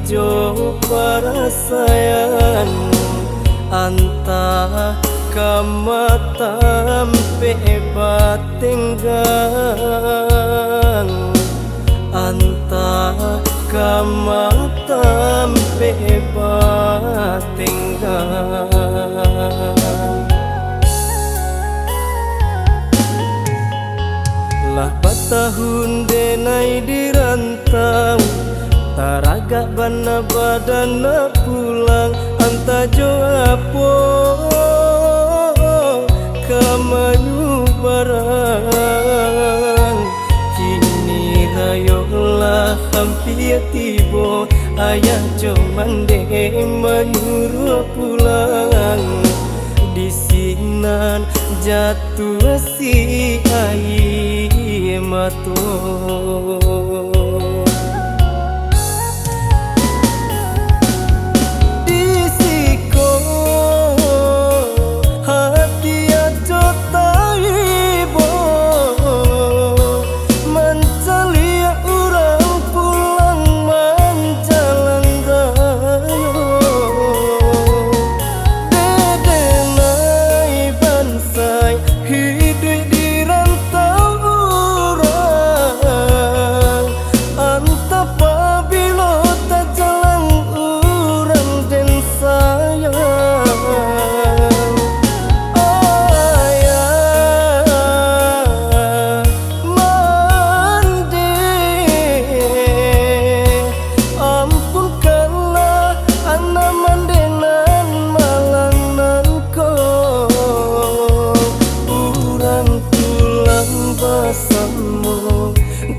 jo perasaan anta kamatam pe batenggang anta kamatam pe batenggang lah patahun denai dirantau taraga bana badana pulang anta jo apo kamayu barang kini rayolah hampir tibo ayah jo mande menyuruh pulang di sinan jatuh si air mata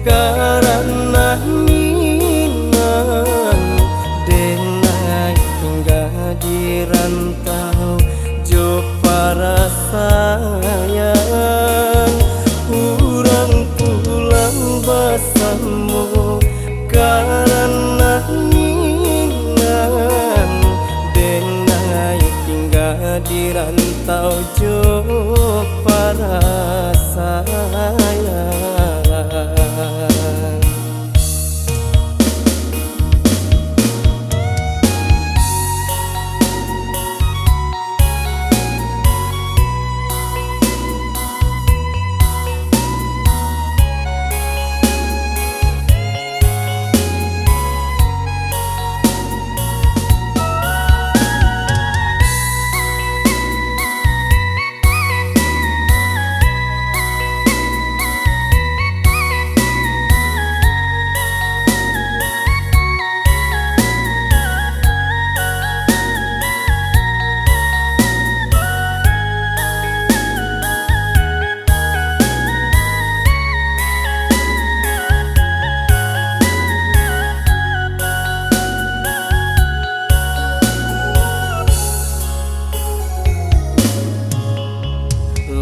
karena minang denai hingga di rantau jo para sayang kurang pulang bersama karena minang denai hingga di rantau jo para sayang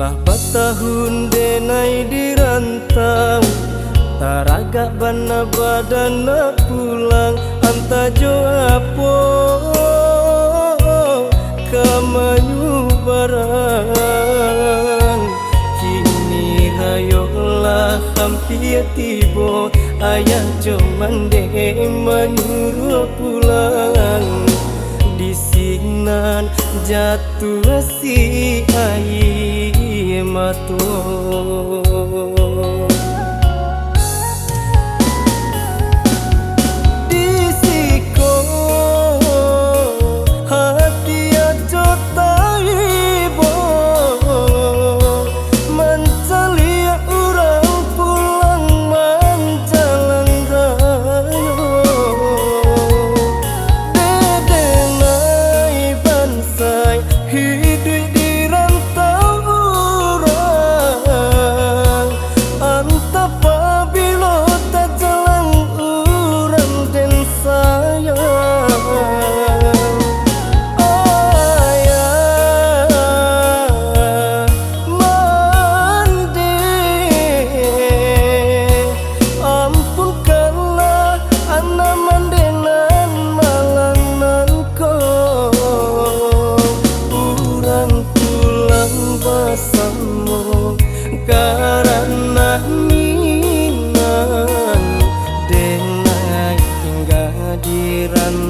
lah batahun denai dirantau taraga bana badana pulang anta jo apo kamayu barang kini rayolah hampir tibo ayah jo mande menyuruh pulang di sinan jatuh si air mata hidup di rantau urang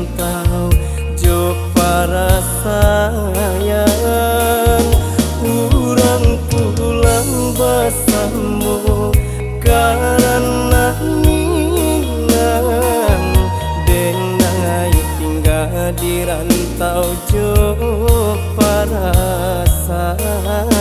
rantau jo para sayang urang pulang bersama karena minang dengai tinggal di rantau jo para sayang.